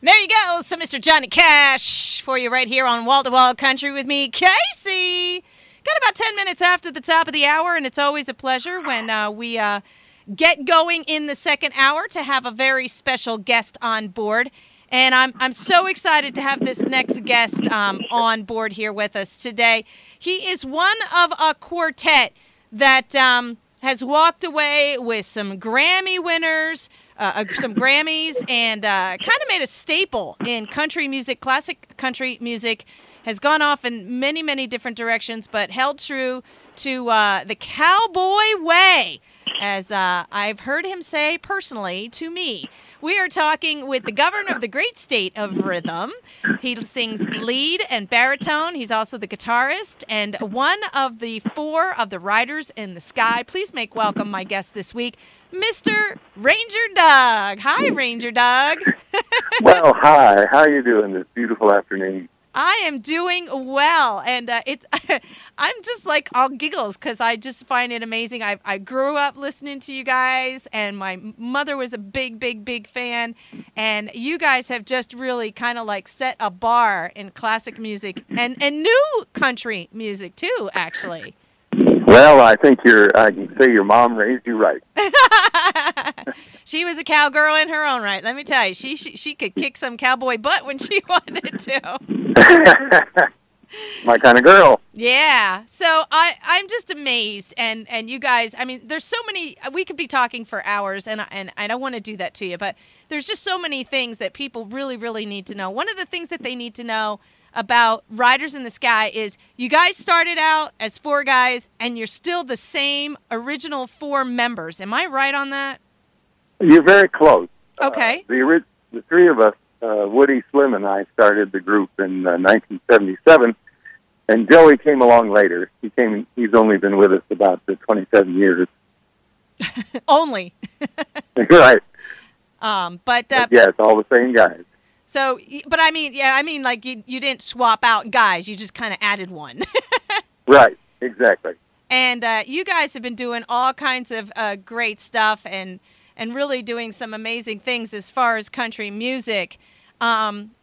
There you go. So Mr. Johnny Cash for you right here on Wall to Wall Country with me, Casey. Got about 10 minutes after the top of the hour, and it's always a pleasure when we get going in the second hour to have a very special guest on board. And I'm so excited to have this next guest on board here with us today. He is one of a quartet that has walked away with some Grammy winners, some Grammys, and kind of made a staple in country music, classic country music, has gone off in many, many different directions, but held true to the cowboy way, as I've heard him say personally to me. We are talking with the governor of the great state of rhythm. He sings lead and baritone. He's also the guitarist and one of the four of the Riders in the Sky. Please make welcome my guest this week, Mr. Ranger Doug. Hi, Ranger Doug. Well, hi. How are you doing this beautiful afternoon? I am doing well, and it's I'm just like all giggles because I just find it amazing. I grew up listening to you guys, and my mother was a big fan, and you guys have just really kind of like set a bar in classic music and new country music too, actually. Well, I think I can say your mom raised you right. She was a cowgirl in her own right. Let me tell you, she could kick some cowboy butt when she wanted to. My kind of girl. Yeah. So I'm just amazed, and you guys. I mean, there's so many. We could be talking for hours, and I don't want to do that to you, but there's just so many things that people really need to know. One of the things that they need to know about Riders in the Sky is you guys started out as four guys, and you're still the same original four members. Am I right on that? You're very close. Okay. The three of us, Woody, Slim, and I, started the group in 1977, and Joey came along later. He's only been with us about 27 years. Only. Right. But yeah, it's all the same guys. So, but I mean, like you didn't swap out guys. You just kind of added one. Right, exactly. And you guys have been doing all kinds of great stuff and really doing some amazing things as far as country music. One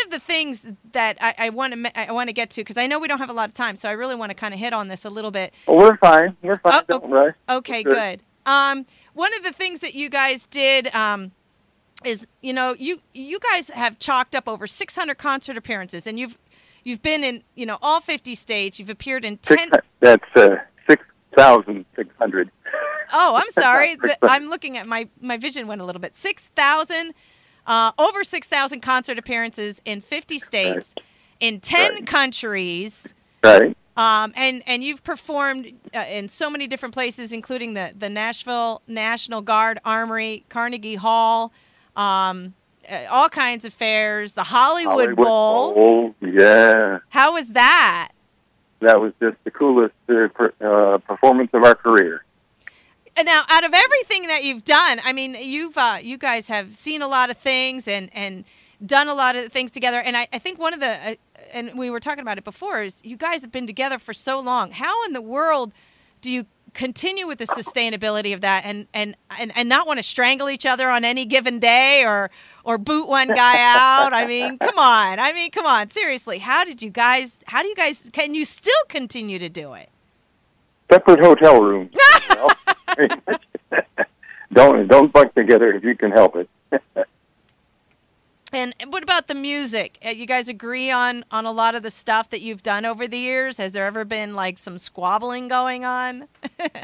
of the things that I want to get to, because I know we don't have a lot of time, so I really want to kind of hit on this a little bit. Well, we're fine. We're fine. Oh, Don't worry. Okay, good. One of the things that you guys did is, you guys have chalked up over 600 concert appearances, and you've been in, all 50 states. You've appeared in 10. That's 6,600. Oh, I'm sorry. I'm looking at my vision went a little bit. 6,000, over 6,000 concert appearances in 50 states, right. In 10 countries. Right. And you've performed in so many different places, including the Nashville National Guard Armory, Carnegie Hall, all kinds of fairs, the Hollywood Bowl. Yeah. How was that? That was just the coolest performance of our career. And now, out of everything that you've done, I mean, you guys have seen a lot of things and done a lot of things together. And I think one of the, and we were talking about it before, is you guys have been together for so long. How in the world do you continue with the sustainability of that and not want to strangle each other on any given day or boot one guy out? I mean, come on. Seriously, can you still continue to do it? Separate hotel rooms. Don't bunk together if you can help it. And what about the music? You guys agree on a lot of the stuff that you've done over the years? Has there ever been like some squabbling going on?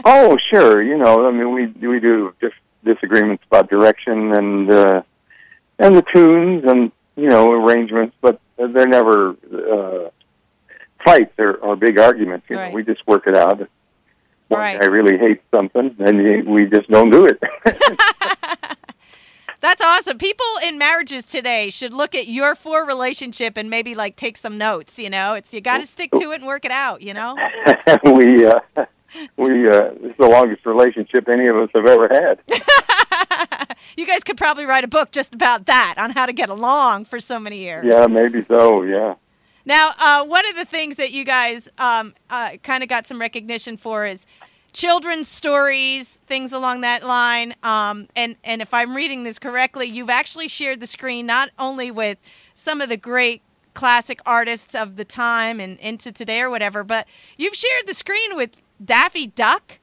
Oh, sure. I mean, we do just disagreements about direction and the tunes and arrangements, but they're never fights or big arguments. Right. We just work it out. Right. I really hate something, and we just don't do it. That's awesome. People in marriages today should look at your four relationship and maybe like take some notes. You got to stick to it and work it out. This is the longest relationship any of us have ever had. You guys could probably write a book just about that, on how to get along for so many years. Yeah, maybe so. Yeah. Now, one of the things that you guys kind of got some recognition for is children's stories, things along that line. And if I'm reading this correctly, you've actually shared the screen not only with some of the great classic artists of the time and into today or whatever, but you've shared the screen with Daffy Duck.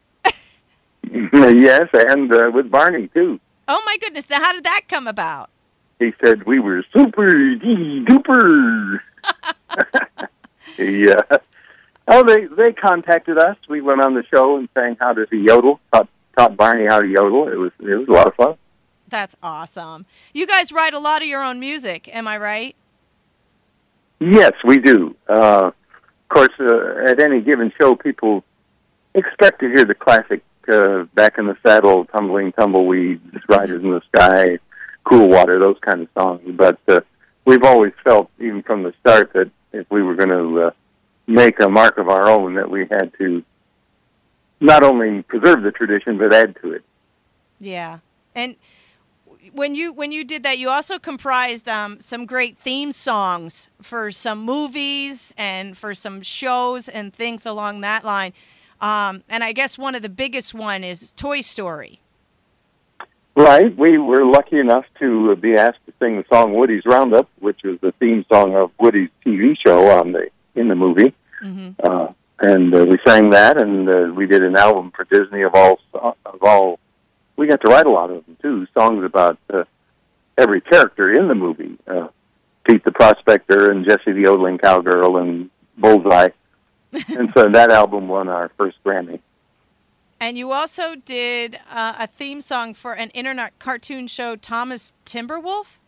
Yes, and with Barney, too. Oh, my goodness. Now, how did that come about? He said we were super duper. Yeah. Oh, they contacted us. We went on the show and sang "How Does He Yodel?" Taught Barney how to yodel. It was a lot of fun. That's awesome. You guys write a lot of your own music, am I right? Yes, we do. Of course, at any given show, people expect to hear the classic "Back in the Saddle," "Tumbling Tumbleweeds," "Riders in the Sky," "Cool Water," those kind of songs. But we've always felt, even from the start, that if we were going to make a mark of our own, that we had to not only preserve the tradition but add to it. Yeah, and when you did that, you also comprised some great theme songs for some movies and for some shows and things along that line. And I guess one of the biggest one is Toy Story. Right. We were lucky enough to be asked to sing the song "Woody's Roundup," which was the theme song of Woody's TV show in the movie. Mm-hmm. And we sang that, and we did an album for Disney of all. We got to write a lot of them too. Songs about every character in the movie: Pete the Prospector, and Jessie the Yodeling Cowgirl, and Bullseye. And so that album won our first Grammy. And you also did a theme song for an internet cartoon show, Thomas Timberwolf?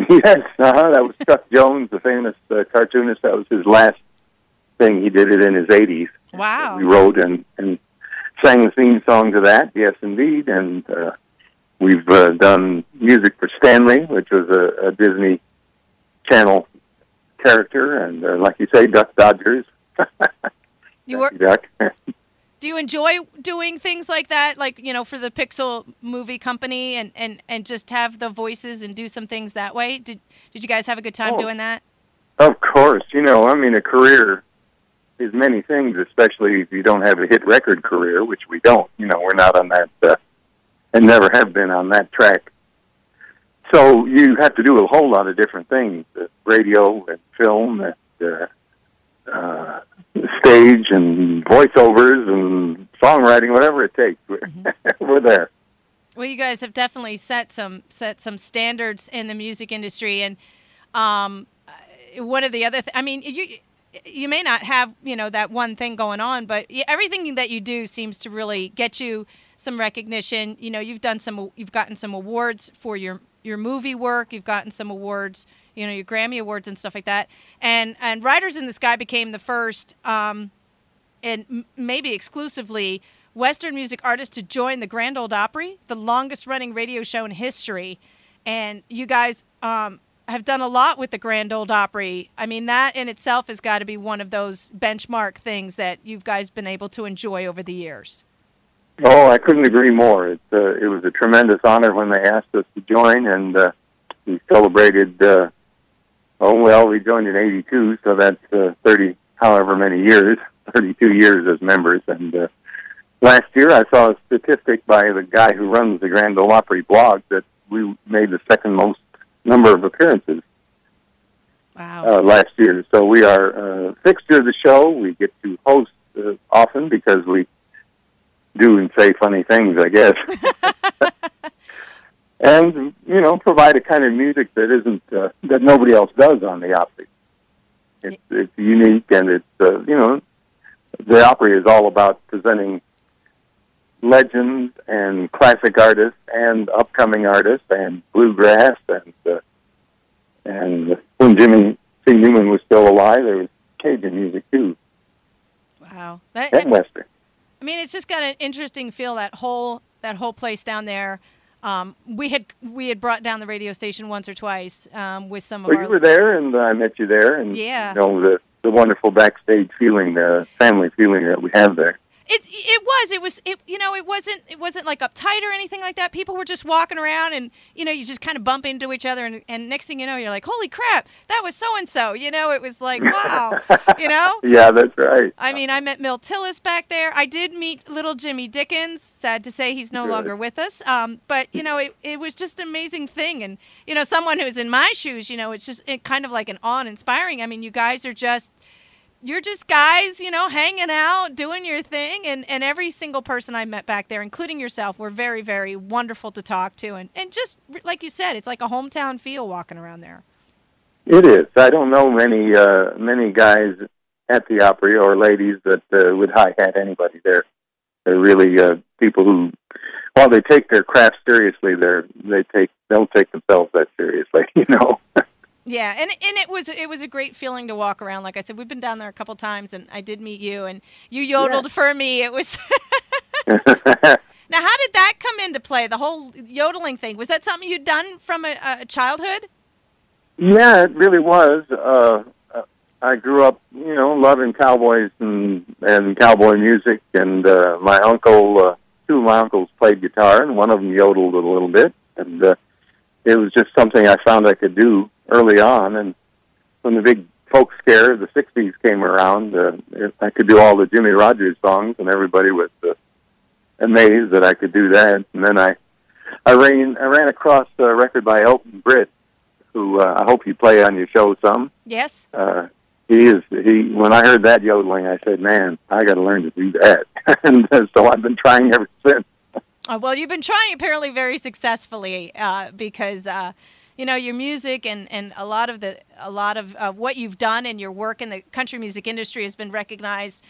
Yes, that was Chuck Jones, the famous cartoonist. That was his last thing. He did it in his 80s. Wow. We wrote and sang the theme song to that, yes, indeed. And we've done music for Stanley, which was a Disney Channel character. And like you say, Duck Dodgers. Duck. Do you enjoy doing things like that, like, for the Pixel movie company and just have the voices and do some things that way? Did you guys have a good time doing that? Of course. A career is many things, especially if you don't have a hit record career, which we don't. We're not on that, and never have been on that track. So you have to do a whole lot of different things, radio and film and stage and voiceovers and songwriting, whatever it takes. We're there. Well, you guys have definitely set some standards in the music industry, and one of the other you may not have that one thing going on, but everything that you do seems to really get you some recognition. You've gotten some awards for your movie work. You've gotten some awards, your Grammy Awards and stuff like that. And Riders in the Sky became the first, and maybe exclusively, Western music artist to join the Grand Ole Opry, the longest-running radio show in history. And you guys have done a lot with the Grand Ole Opry. I mean, that in itself has got to be one of those benchmark things that you guys been able to enjoy over the years. Oh, I couldn't agree more. It was a tremendous honor when they asked us to join, and we celebrated. We joined in '82, so that's 30, however many years, 32 years as members. And last year, I saw a statistic by the guy who runs the Grand Ole Opry blog that we made the second most number of appearances. Wow. Last year. So we are a fixture of the show. We get to host often because we do and say funny things, I guess. And, provide a kind of music that isn't, that nobody else does on the Opry. It's unique, and it's, the Opry is all about presenting legends and classic artists and upcoming artists and bluegrass and when Jimmy C. Newman was still alive, there was Cajun music too. Wow. And Western. I mean, it's just got an interesting feel, that whole place down there. We had brought down the radio station once or twice with some of our... you were there, and I met you there, and yeah. the wonderful backstage feeling, the family feeling that we have there. It wasn't like uptight or anything like that. People were just walking around, and you just kind of bump into each other, and next thing you know, you're like, holy crap, that was so and so. It was like, wow. Yeah, that's right. I mean, I met Milt Tillis back there. I did meet little Jimmy Dickens. Sad to say he's no longer with us. But it was just an amazing thing, and someone who's in my shoes, it's just kind of like an awe-inspiring. I mean, you guys are you're just guys, hanging out, doing your thing. And every single person I met back there, including yourself, were very, very wonderful to talk to. And just like you said, it's like a hometown feel walking around there. It is. I don't know many guys at the Opry or ladies that would hi-hat anybody there. They're really people who, while they take their craft seriously, don't take themselves that seriously, Yeah, and it was a great feeling to walk around. Like I said, we've been down there a couple times, and I did meet you, and you yodeled for me. It was Now, how did that come into play? The whole yodeling thing, was that something you'd done from a childhood? Yeah, it really was. I grew up, loving cowboys and cowboy music, and my uncle, two of my uncles played guitar, and one of them yodeled a little bit, and it was just something I found I could do early on. And when the big folk scare of the 60s came around, I could do all the Jimmy Rogers songs, and everybody was amazed that I could do that. And then I ran across a record by Elton Britt, who I hope you play on your show some. Yes. When I heard that yodeling, I said, man, I got to learn to do that. And so I've been trying ever since. Well, you've been trying apparently very successfully because your music and a lot of what you've done and your work in the country music industry has been recognized,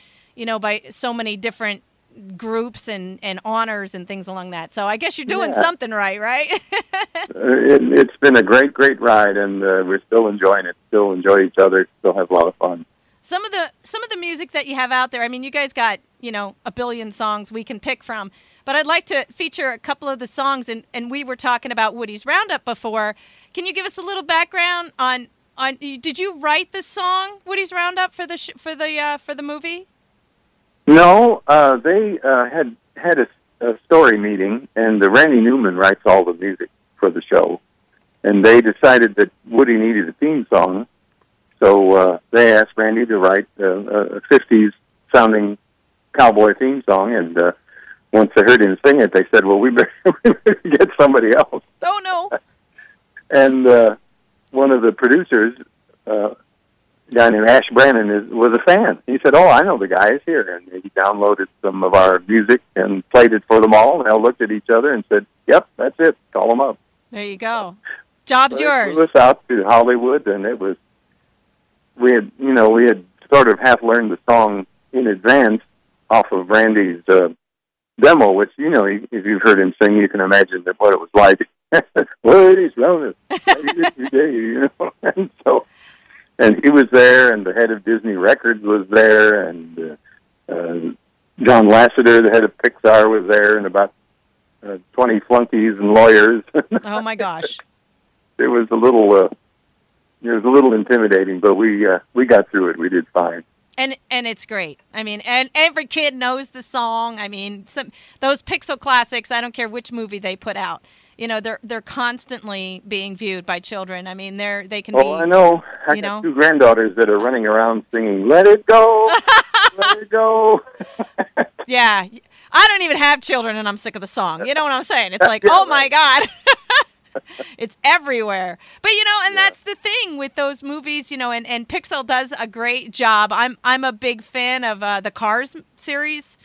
by so many different groups and honors and things along that. So I guess you're doing something right? It's been a great ride, and we're still enjoying it. Still enjoy each other. Still have a lot of fun. Some of the music that you have out there, I mean, you guys got a billion songs we can pick from. But I'd like to feature a couple of the songs, and we were talking about Woody's Roundup before. Can you give us a little background on? Did you write the song Woody's Roundup for the movie? No, they had a story meeting, and Randy Newman writes all the music for the show, and they decided that Woody needed a theme song, so they asked Randy to write a 50s sounding cowboy theme song, and once they heard him sing it, they said, well, we better get somebody else. Oh, no. And one of the producers, a guy named Ash Brannon, was a fan. He said, oh, I know the guys here. And he downloaded some of our music and played it for them all, and they all looked at each other and said, yep, that's it. Call them up. There you go. Job's yours. It was out to Hollywood, and we had sort of half learned the song in advance off of Randy's demo, which, if you've heard him sing, you can imagine what it was like. Woody's Roundup. And he was there, and the head of Disney Records was there, and John Lasseter, the head of Pixar, was there, and about 20 flunkies and lawyers. Oh my gosh! It was a little intimidating, but we got through it. We did fine. And it's great. I mean, and every kid knows the song. I mean, those Pixel classics, I don't care which movie they put out. They're constantly being viewed by children. I mean, they can be. Oh, I know. I got two granddaughters that are running around singing, "Let it go, let it go." Yeah, I don't even have children, and I'm sick of the song. You know what I'm saying? It's like, oh my God. It's everywhere. But, and that's the thing with those movies, and Pixel does a great job. I'm a big fan of the Cars series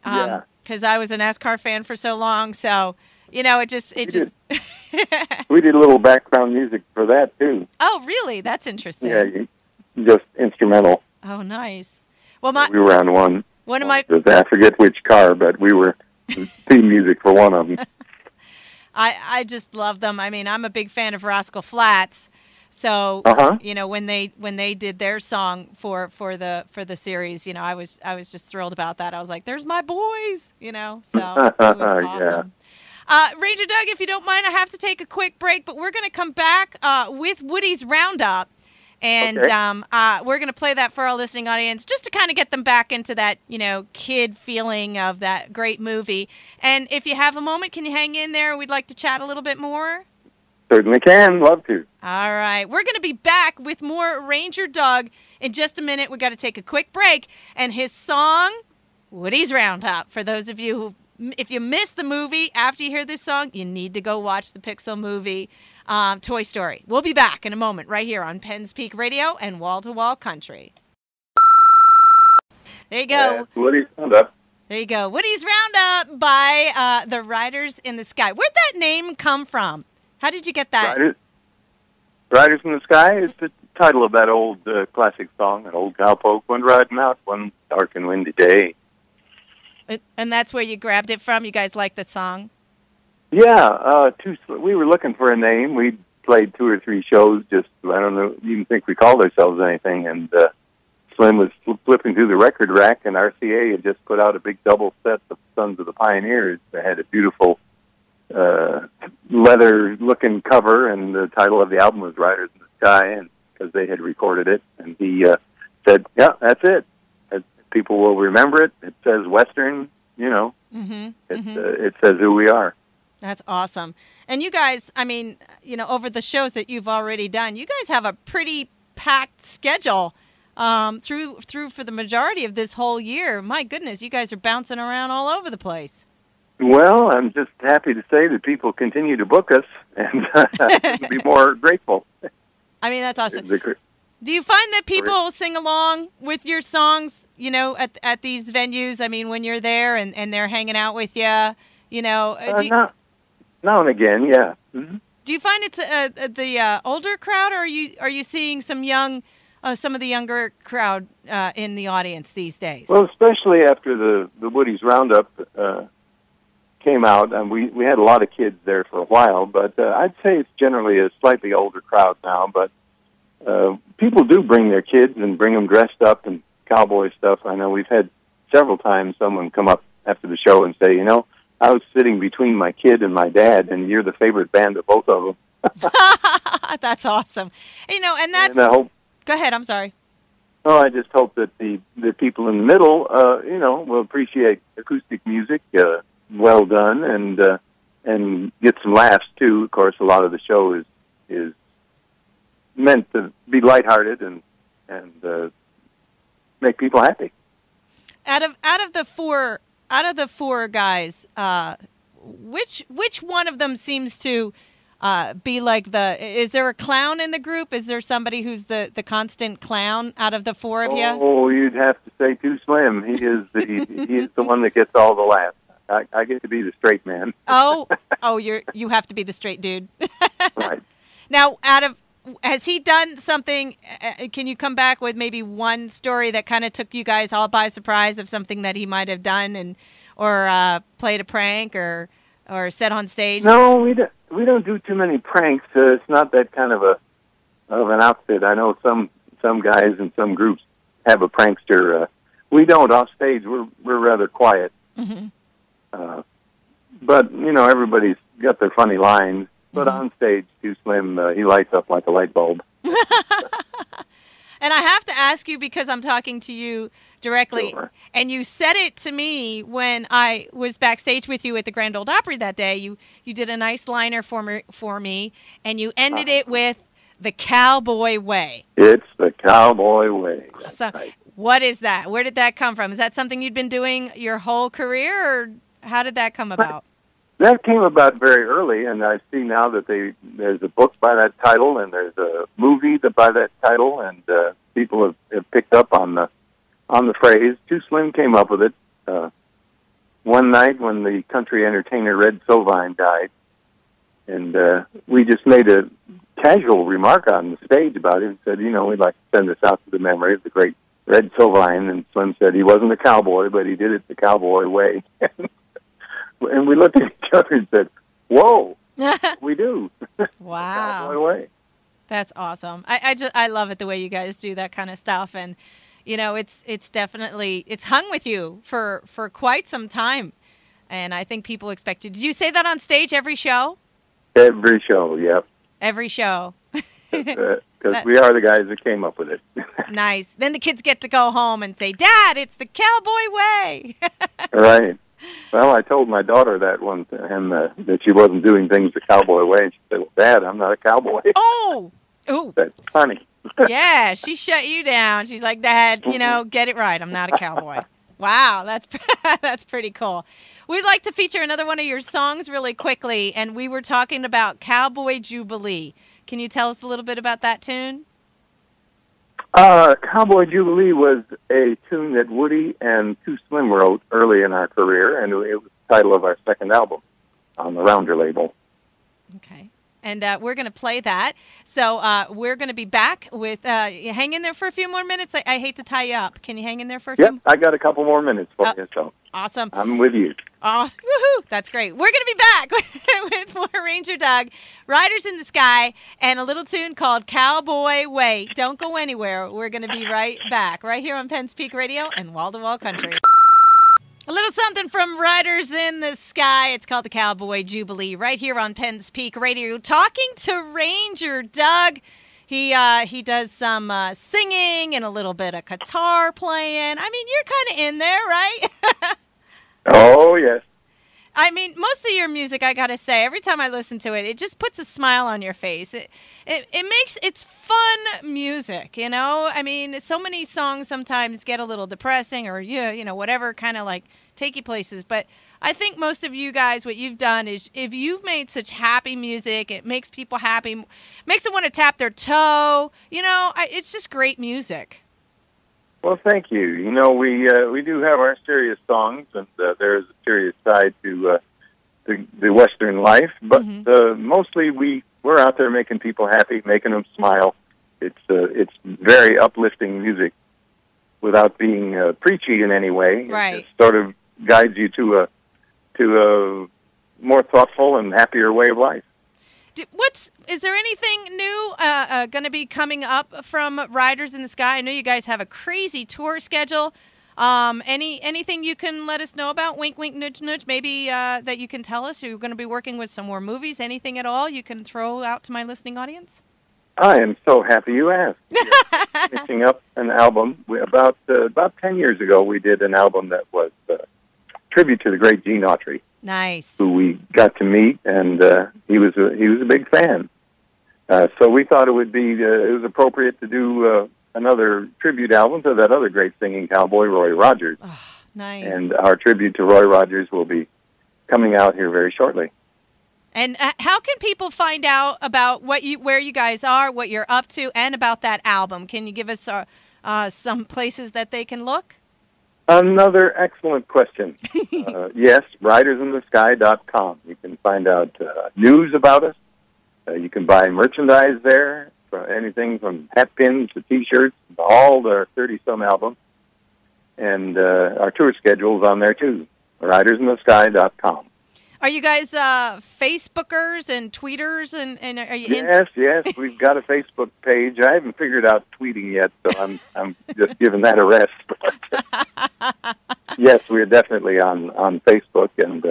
because I was a NASCAR fan for so long. So, it just. We did a little background music for that, too. Oh, really? That's interesting. Yeah, just instrumental. Oh, nice. Well, we were on one. One of my. I forget which car, but we were theme music for one of them. I just love them. I mean, I'm a big fan of Rascal Flatts. So, when they did their song for the series, I was just thrilled about that. I was like, "There's my boys," So it was awesome. Ranger Doug, if you don't mind, I have to take a quick break, but we're going to come back with Woody's Roundup. And Okay. we're going to play that for our listening audience just to kind of get them back into that, kid feeling of that great movie. And if you have a moment, can you hang in there? We'd like to chat a little bit more. Certainly can. Love to. All right. We're going to be back with more Ranger Doug in just a minute. We got to take a quick break. And his song, Woody's Roundup. For those of you who, if you missed the movie after you hear this song, you need to go watch the Pixar movie, Toy Story. We'll be back in a moment right here on Penn's Peak Radio and Wall to Wall Country. There you go. Woody's Roundup. There you go. Woody's Roundup by the Riders in the Sky. Where'd that name come from? How did you get that? Riders in the Sky is the title of that old classic song. An old cowpoke went riding out one dark and windy day. And that's where you grabbed it from? You guys like the song? Yeah, we were looking for a name. We played 2 or 3 shows. Just I don't know, even think we called ourselves anything. And Slim was flipping through the record rack, and RCA had just put out a big double set of Sons of the Pioneers. They had a beautiful leather-looking cover, and the title of the album was Riders in the Sky, and because they had recorded it. And he said, "Yeah, that's it. People will remember it. It says Western, It says who we are." That's awesome. And you guys, I mean, over the shows that you've already done, you guys have a pretty packed schedule through for the majority of this whole year. My goodness, you guys are bouncing around all over the place. Well, I'm just happy to say that people continue to book us, and couldn't be more grateful. I mean, that's awesome. Do you find that people sing along with your songs, at these venues? I mean, when you're there and they're hanging out with you, now and again, yeah. Mm-hmm. Do you find it's the older crowd, or are you seeing some of the younger crowd in the audience these days? Well, especially after the Woody's Roundup came out, and we had a lot of kids there for a while, but I'd say it's generally a slightly older crowd now, but people do bring their kids and bring them dressed up in cowboy stuff. I know we've had several times someone come up after the show and say, I was sitting between my kid and my dad, and you're the favorite band of both of them. That's awesome. And that's... go ahead, I'm sorry. Oh, I just hope that the people in the middle, will appreciate acoustic music, well done, and get some laughs, too. Of course, a lot of the show is meant to be lighthearted and make people happy. Out of the four guys, which one of them seems to be like is there a clown in the group? Is there somebody who's the constant clown out of the four of you? Oh, you'd have to say Too Slim. He is the one that gets all the laughs. I get to be the straight man. Oh, you have to be the straight dude. Right. Now, has he done something? Can you come back with maybe one story that kind of took you guys all by surprise of something that he might have done or played a prank or said on stage? No, we don't do too many pranks. It's not that kind of an outfit. I know some guys and some groups have a prankster. We don't. Off stage, we're rather quiet. Mm-hmm. But everybody's got their funny lines. But on stage, Too Slim, he lights up like a light bulb. And I have to ask you, because I'm talking to you directly, Sure. And you said it to me when I was backstage with you at the Grand Ole Opry that day. You did a nice liner for me, and you ended it with the cowboy way. It's the cowboy way. So, right. What is that? Where did that come from? Is that something you'd been doing your whole career, or how did that come about? That came about very early, and I see now that there's a book by that title, and there's a movie by that title, and people have picked up on the phrase. Too Slim came up with it one night when the country entertainer Red Sovine died, and we just made a casual remark on the stage about it and said, we'd like to send this out to the memory of the great Red Sovine, and Slim said he wasn't a cowboy, but he did it the cowboy way. And we looked at each other and said, "Whoa, we do." Wow, Cowboy way. That's awesome. I love it the way you guys do that kind of stuff, and it's definitely hung with you for quite some time, and I think people expect you. Did you say that on stage every show? Every show, yep. Every show. because we are the guys that came up with it. Nice. Then the kids get to go home and say, Dad, it's the cowboy way. Right. Well, I told my daughter that one time that she wasn't doing things the cowboy way. And she said, well, Dad, I'm not a cowboy. Oh! Ooh. That's funny. Yeah, she shut you down. She's like, Dad, get it right. I'm not a cowboy. Wow, that's pretty cool. We'd like to feature another one of your songs really quickly, and we were talking about Cowboy Jubilee. Can you tell us a little bit about that tune? Cowboy Jubilee was a tune that Woody and Too Slim wrote early in our career, and it was the title of our second album on the Rounder label. Okay. And we're going to play that. So we're going to be back with, hang in there for a few more minutes. I hate to tie you up. Can you hang in there for a few? Yep, I got a couple more minutes for you, so. Awesome. I'm with you. Awesome. Woohoo! That's great. We're going to be back with more Ranger Doug, Riders in the Sky, and a little tune called Cowboy Way. Don't go anywhere. We're going to be right back, right here on Penn's Peak Radio and Wall to Wall Country. A little something from Riders in the Sky. It's called the Cowboy Jubilee, right here on Penn's Peak Radio. Talking to Ranger Doug. He does some singing and a little bit of guitar playing. I mean, you're kind of in there, right? Oh, yes. I mean, most of your music, I got to say, every time I listen to it, it just puts a smile on your face. It's fun music, you know? I mean, so many songs sometimes get a little depressing or, whatever, kind of like take you places. But I think most of you guys, what you've done is if you've made such happy music, it makes people happy, makes them want to tap their toe. It's just great music. Well, thank you. We do have our serious songs, and there is a serious side to the Western life. But mostly we're out there making people happy, making them smile. It's very uplifting music, without being preachy in any way. Right. It sort of guides you to a more thoughtful and happier way of life. Is there anything new going to be coming up from Riders in the Sky? I know you guys have a crazy tour schedule. Anything you can let us know about? Wink, wink, nudge, nudge. Maybe that you can tell us. You're going to be working with some more movies. Anything at all you can throw out to my listening audience? I am so happy you asked. We're finishing up an album. About 10 years ago, we did an album that was tribute to the great Gene Autry. Nice. Who we got to meet, and he was a big fan. So we thought it was appropriate to do another tribute album to that other great singing cowboy, Roy Rogers. Oh, nice. And our tribute to Roy Rogers will be coming out here very shortly. And how can people find out about where you guys are, what you're up to, and about that album? Can you give us some places that they can look? Another excellent question. Yes, ridersinthesky.com. You can find out news about us. You can buy merchandise there, anything from hat pins to T-shirts, all their 30-some albums. And our tour schedule is on there, too, ridersinthesky.com. Are you guys Facebookers and tweeters? And are you Yes. We've got a Facebook page. I haven't figured out tweeting yet, so I'm just giving that a rest. But, yes, we're definitely on Facebook, and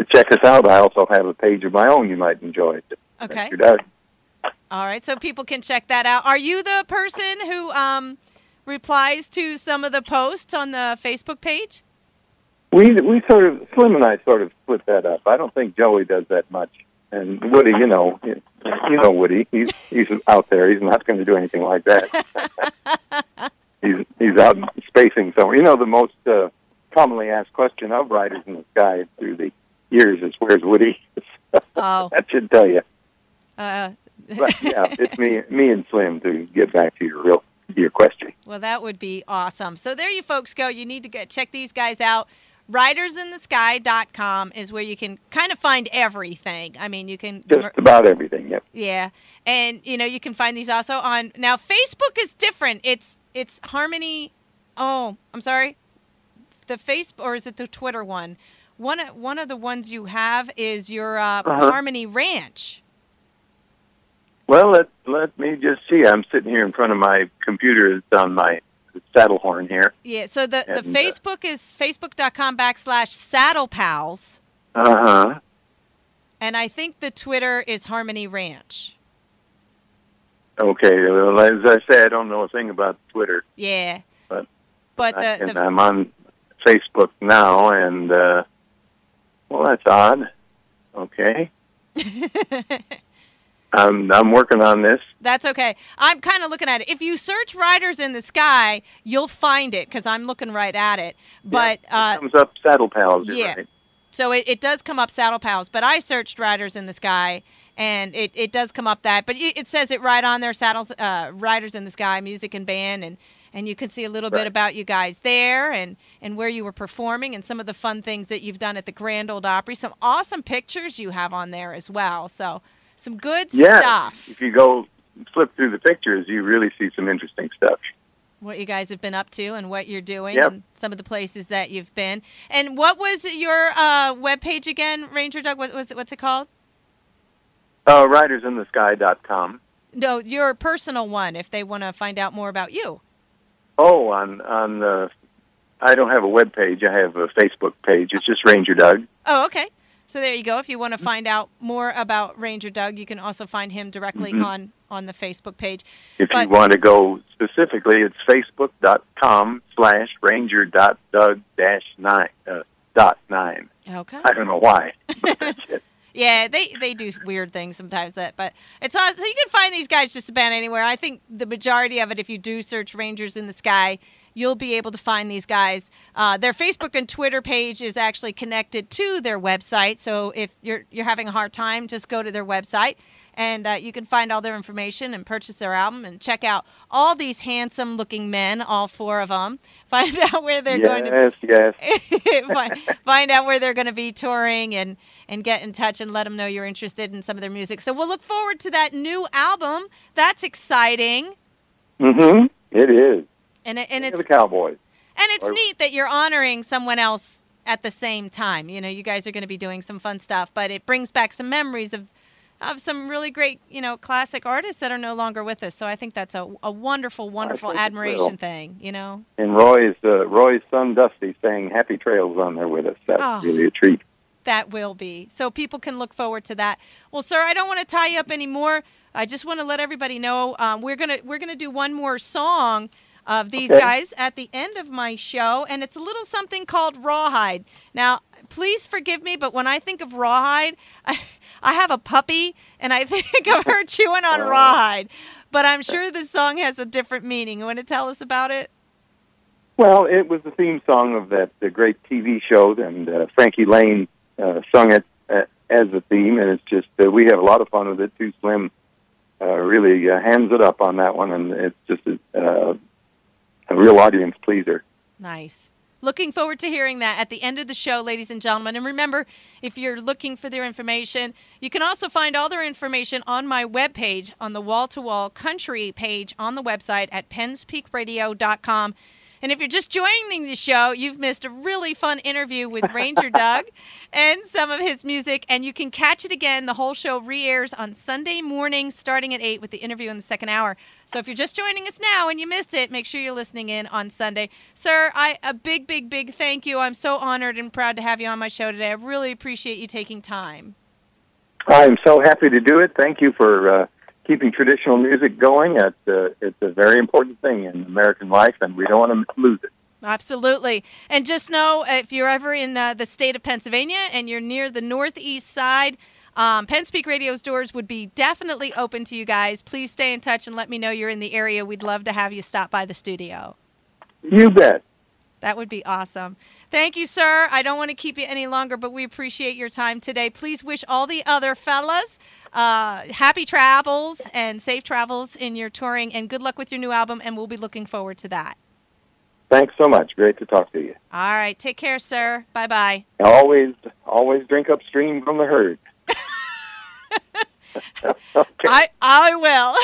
check us out. I also have a page of my own you might enjoy. Okay. Doug. All right, so people can check that out. Are you the person who replies to some of the posts on the Facebook page? We sort of, Slim and I sort of split that up. I don't think Joey does that much. And Woody, you know Woody, he's out there. He's not going to do anything like that. he's out spacing somewhere. The most commonly asked question of Riders in the Sky through the years is, where's Woody? Oh. That should tell you. But yeah, it's me and Slim to get back to your question. Well, that would be awesome. So there you folks go. You need to check these guys out. Ridersinthesky.com is where you can kind of find everything. I mean, you can... Just about everything, yep. Yeah. And, you can find these also on... Now, Facebook is different. It's Harmony... Oh, I'm sorry. The Facebook... Or is it the Twitter one? One of the ones you have is your Harmony Ranch. Well, let me just see. I'm sitting here in front of my computer. It's on my saddle horn here. Yeah, so the Facebook is facebook.com/Saddle Pals. Uh-huh. And I think the Twitter is Harmony Ranch. Okay. Well, as I say, I don't know a thing about Twitter. Yeah. But I'm I'm on Facebook now, and well, that's odd. Okay. I'm working on this. That's okay. I'm kind of looking at it. If you search Riders in the Sky, you'll find it because I'm looking right at it. But it comes up Saddle Pals. Yeah. Right. So it does come up Saddle Pals, but I searched Riders in the Sky, and it does come up that. But it says it right on there, Riders in the Sky, music and band, and you can see a little bit about you guys there and where you were performing and some of the fun things that you've done at the Grand Ole Opry. Some awesome pictures you have on there as well. So some good stuff. If you go flip through the pictures, you really see some interesting stuff. What you guys have been up to and what you're doing and some of the places that you've been. And what was your webpage again, Ranger Doug? What's it called? RidersInTheSky.com. No, your personal one, if they want to find out more about you. Oh, on I don't have a web page. I have a Facebook page. It's just Ranger Doug. Oh, okay. So there you go. If you want to find out more about Ranger Doug, you can also find him directly on the Facebook page. If you want to go specifically, it's facebook.com/ranger.doug-9. Okay. I don't know why. Yeah, they do weird things sometimes. But it's awesome. So you can find these guys just about anywhere. I think the majority of it, if you do search Rangers in the Sky, you'll be able to find these guys. Their Facebook and Twitter page is actually connected to their website. So if you're having a hard time, just go to their website. And you can find all their information and purchase their album and check out all these handsome-looking men, all four of them. Find out where they're going to. Yes. Find out where they're going to be touring and get in touch and let them know you're interested in some of their music. So we'll look forward to that new album. That's exciting. Mm-hmm. It is. And it's the Cowboys. And it's neat that you're honoring someone else at the same time. You know, you guys are going to be doing some fun stuff, but it brings back some memories of some really great, classic artists that are no longer with us. So I think that's a wonderful, wonderful admiration thing, And Roy's son, Dusty, saying Happy Trails on there with us. That's really a treat. That will be. So people can look forward to that. Well, sir, I don't want to tie you up anymore. I just want to let everybody know we're gonna do one more song of these guys at the end of my show, and it's a little something called Rawhide. Now, please forgive me, but when I think of Rawhide, I have a puppy, and I think of her chewing on rawhide. But I'm sure this song has a different meaning. You want to tell us about it? Well, it was the theme song of the great TV show, and Frankie Lane sung it as the theme, and it's just we have a lot of fun with it. Too Slim really hands it up on that one, and it's just a real audience pleaser. Nice. Looking forward to hearing that at the end of the show, ladies and gentlemen. And remember, if you're looking for their information, you can also find all their information on my webpage, on the Wall to Wall Country page on the website at penspeakradio.com. And if you're just joining the show, you've missed a really fun interview with Ranger Doug and some of his music. And you can catch it again. The whole show re-airs on Sunday morning starting at 8 with the interview in the second hour. So if you're just joining us now and you missed it, make sure you're listening in on Sunday. Sir, a big, big, big thank you. I'm so honored and proud to have you on my show today. I really appreciate you taking time. I'm so happy to do it. Thank you for keeping traditional music going. It's a very important thing in American life, and we don't want to lose it. Absolutely. And just know, if you're ever in the state of Pennsylvania and you're near the northeast side, PennSpeak Radio's doors would be definitely open to you guys. Please stay in touch and let me know you're in the area. We'd love to have you stop by the studio. You bet. That would be awesome. Thank you, sir. I don't want to keep you any longer, but we appreciate your time today. Please wish all the other fellas happy travels and safe travels in your touring, and good luck with your new album, and we'll be looking forward to that. Thanks so much. Great to talk to you. All right. Take care, sir. Bye-bye. Always drink upstream from the herd. Okay. I will.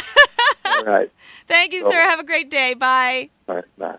All right. Thank you, sir. Have a great day. Bye. All right. Bye.